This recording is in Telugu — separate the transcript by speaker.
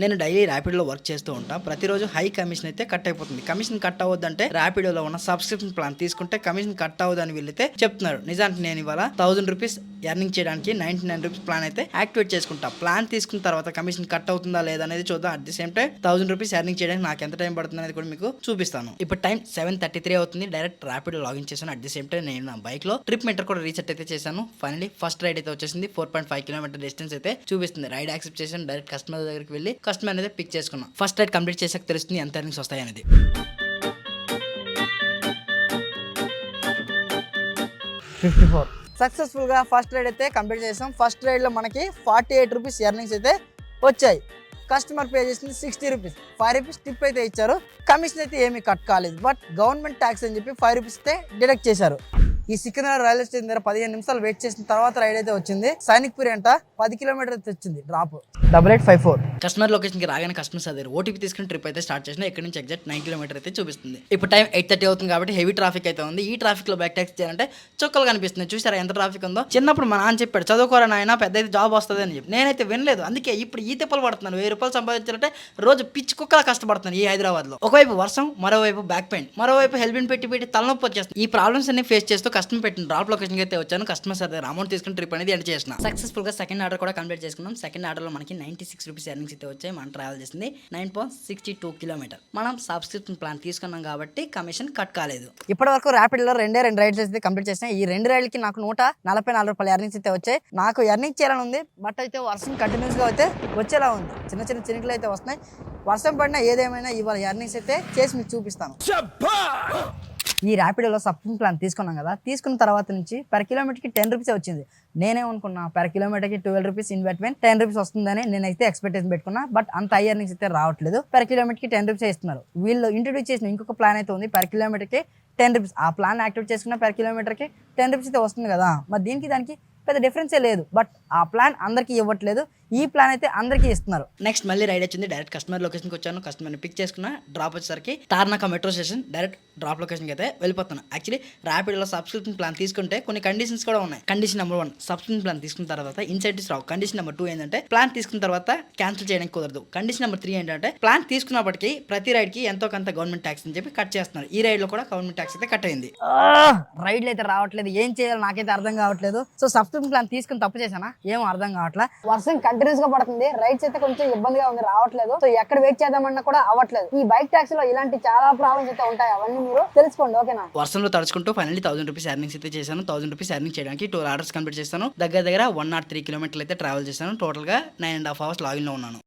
Speaker 1: నేను డైలీ ర్యాపిడోలో వర్క్ చేస్తూ ఉంటా. ప్రతిరోజు హై కమిషన్ అయితే కట్ అయిపోతుంది. కమిషన్ కట్ అవ్వద్దంటే ర్యాపిడోలో ఉన్న సబ్స్క్రిప్షన్ ప్లాన్ తీసుకుంటే కమిషన్ కట్ అవ్వదని వీళ్ళైతే చెప్తున్నారు. నిజానికి నేను ఇవాళ 1000 రూపీస్ ఎర్నింగ్ చేయడానికి 99 రూపీస్ ప్లాన్ అయితే యాక్టివేట్ చేసుకుంటా. ప్లాన్ తీసుకున్న తర్వాత కమిషన్ కట్ అవుతుందా లేదా అనేది చూద్దాం. At the same time 1000 rupees earning చేయడానికి నాకు ఎంత టైం పడుతుంది అనేది కూడా మీకు చూపిస్తాను. ఇప్పుడు టైం 7:33 అవుతుంది. డైరెక్ట్ ర్యాపిడో లాగిన్ చేశాను. అట్ ది సేమ్ టైం నేను నా బైక్ లో ట్రిప్ మీటర్ కూడా రీసెట్ అయితే చేశాను. ఫైనలీ ఫస్ట్ రైడ్ అయితే వచ్చేసింది. 4.5 కిలోమీటర్ డిస్టెన్స్ అయితే చూపిస్తుంది. రైడ్ యాక్సెప్ట్ చేశాను. డైరెక్ట్ కస్టమర్ దగ్గరికి వెళ్ళి కస్టమర్ అనేది పిక్ చేసుకున్నాం. ఫస్ట్ రైడ్ కంప్లీట్ చేసాక తెలుస్తుంది ఎంత ఎర్నింగ్స్ వస్తాయి అనేది. సక్సెస్ఫుల్ గా ఫస్ట్ రైడ్ అయితే కంప్లీట్ చేసాం. ఫస్ట్ రైడ్ లో మనకి 48 రూపీస్ ఎర్నింగ్స్ అయితే వచ్చాయి. కస్టమర్ పే చేసింది 60 రూపీస్. 5 రూపీస్ టిప్ అయితే ఇచ్చారు. కమిషన్ అయితే ఏమీ కట్ కాలేదు. బట్ గవర్నమెంట్ ట్యాక్స్ అని చెప్పి 5 రూపీస్ అయితే డిడక్ట్ చేశారు. ఈ సికింద్రాబాద్ రైల్వే స్టేషన్ దగ్గర 15 నిమిషాలు వెయిట్ చేసిన తర్వాత రైడ్ అయితే వచ్చింది. సైనిక్పురి అంట 10 కిలోమీటర్ అయితే వచ్చింది డ్రాప్. 8854 కస్టమర్ లొకేషన్ కి రాగానే కస్టమర్ దగ్గర ఓటీపీ తీసుకుని ట్రిప్ అయితే స్టార్ట్ చేసిన. ఇక్కడ నుంచి ఎగ్జాక్ట్ 9 కిలోమీటర్ అయితే చూపిస్తుంది. ఇప్పుడు టైం 8:30 అవుతుంది కాబట్టి హెవీ ట్రాఫిక్ అయితే ఉంది. ఈ ట్రాఫిక్ లో బ్యాక్ ట్యాక్సీ చేయాలంటే చుక్కలు కనిపిస్తుంది. చూసారా ఎంత ట్రాఫిక్ ఉందో. చిన్నప్పుడు మా నాన్న చెప్పాడు చదువుకోరా నాయన పెద్ద అయితే జాబ్ వస్తుంది అని చెప్పి. నేనైతే వినలేదు. అందుకే ఇప్పుడు ఈ తిప్పలు పడుతున్నాను. 1000 రూపాయలు సంపాదించాలంటే రోజు పిచ్చి కుక్కలా కష్టపడుతున్నాను ఈ హైదరాబాద్ లో. ఒకవైపు వర్షం, మరోవైపు బ్యాక్ పెయిన్, మరోవైపు హెల్మెట్ పెట్టి తలనొప్పి వచ్చేస్తుంది. ఈ ప్రాబ్లమ్స్ అన్ని ఫేస్ చేస్తూ కష్టం పెట్టిన డ్రాప్ లొకేషన్ అయితే వచ్చాను. కస్టమర్ సార్ దగ్గర అమౌంట్ తీసుకుని ట్రిప్ అనేది ఎండ్ చేసిన. సక్సెస్ఫుల్ గా సెకండ్ ఆర్డర్ కూడా కంప్లీట్ చేసుకున్నాం. సెకండ్ ఆర్డర్ లో మనకి 96 రూపీస్ ఎర్నింగ్స్ అయితే వచ్చాయి. మనం ట్రావెల్ చేసింది 9.62 కిలోమీటర్. మనం సబ్స్క్రిప్షన్ ప్లాన్ తీసుకున్నాం కాబట్టి కమిషన్ కట్ కాలేదు. ఇప్పటి వరకు ర్యాపిడ్ లో రెండే రైడ్స్ అయితే కంప్లీట్ చేసిన. ఈ 2 రైడ్లకి నాకు 144 రూపాయల ఎర్నింగ్స్ అయితే వచ్చాయి. నాకు ఎర్నింగ్ చేయాలని ఉంది. బట్ అయితే వర్షం కంటిన్యూస్ గా అయితే వచ్చేలా ఉంది. చిన్న చిన్న చినుకులు అయితే వస్తున్నాయి. వర్షం పడినా ఏదేమైనా ఇవాళ ఎర్నింగ్స్ అయితే చేసి మీకు చూపిస్తాను. ఈ ర్యాపిడోలో సబ్స్క్రిప్షన్ ప్లాన్ తీసుకున్నాం కదా. తీసుకున్న తర్వాత నుంచి పర్ కిలోమీటర్కి 10 రూపీస్ వచ్చింది. నేనేమనుకున్నా పర్ కిలోమీటర్కి 12 రూపీస్ ఇన్వెస్ట్మెంట్ 10 రూపీస్ వస్తుందని నేనైతే ఎక్స్పెక్టేషన్ పెట్టుకున్నా. బట్ అంత హై ఎర్నింగ్స్ అయితే రావట్లేదు. పర్ కిలోమీటర్కి 10 రూపీస్ ఇస్తున్నారు. వీళ్ళు ఇంట్రొడ్యూస్ చేసిన ఇంకొక ప్లాన్ అయితే ఉంది. పర్ కిలోమీటర్కి 10 రూపీస్. ఆ ప్లాన్ యాక్టివేట్ చేసుకున్న పర్ కిలోమీటర్కి 10 రూపీస్ అయితే వస్తుంది కదా. మరి దీనికి దానికి పెద్ద డిఫరెన్సే లేదు. బట్ ఆ ప్లాన్ అందరికీ ఇవ్వట్లేదు. ఈ ప్లాన్ అయితే అందరికీ ఇస్తున్నారు. నెక్స్ట్ మళ్ళీ రైడ్ వచ్చింది. డైరెక్ట్ కస్టమర్ లొకేషన్కి వచ్చాను. కస్టమర్ని పిక్ చేసుకున్నా. డ్రాప్ వచ్చేసరికి Tarnaka metro station. Direct drop లొకేషన్కి అయితే వెళ్ళిపోతున్నాను. యాక్చువల్లీ ర్యాపిడోలో సబ్స్క్రిప్షన్ ప్లాన్ తీసుకుంటే కొన్ని కండిషన్స్ కూడా ఉన్నాయి. కండిషన్ నెంబర్ 1 సబ్స్క్రిప్షన్ ప్లాన్ తీసుకున్న తర్వాత ఇన్సెంటివ్స్ రావు. కండిషన్ నెంబర్ 2 ఏంటంటే ప్లాన్ తీసుకున్న తర్వాత క్యాన్సిల్ చేయడానికి కుదరదు. కండిషన్ నెంబర్ 3 ఏంటంటే ప్లాన్ తీసుకున్నప్పటికీ ప్రతి రైడ్ కి ఎంతో కొంత గవర్నమెంట్ ట్యాక్స్ అని చెప్పి కట్ చేస్తున్నారు. ఈ రైడ్ లో కూడా గవర్నమెంట్ ట్యాక్స్ అయితే కట్ అయింది. రైడ్లు అయితే రావట్లేదు. ఏం చేయాలో నాకైతే అర్థం కావట్లేదు. సో సబ్స్క్రిప్షన్ ప్లాన్ తీసుకుని తప్పు చేశానా ఏం అర్థం కావట్లేదు. వర్షం కంటిన్యూస్ గా పడుతుంది. రైడ్స్ అయితే కొంచెం ఇబ్బందిగా ఉంది, రావట్లేదు. సో ఎక్కడ వెయిట్ చేద్దామన్నా కూడా అవ్వట్లేదు. ఈ బైక్ ట్యాక్సీ లో ఇలాంటి చాలా ప్రాబ్లమ్స్ అయితే ఉంటాయి. అవన్నీ మీరు తెలుసుకోండి. ఓకేనా. వర్షంలో తడుచుకుంటూ ఫైనల్లీ 1000 రూపీస్ ఎర్నింగ్స్ అయితే చేశాను. 1000 రూపీస్ ఎర్నింగ్ చేయడానికి 2 ఆర్డర్స్ కంప్లీట్ చేస్తాను. దగ్గర 103 కిలోమీటర్లు అయితే ట్రావెల్ చేశాను. టోటల్ గా 9.5 అవర్స్ లాగిన్ లో ఉన్నాను.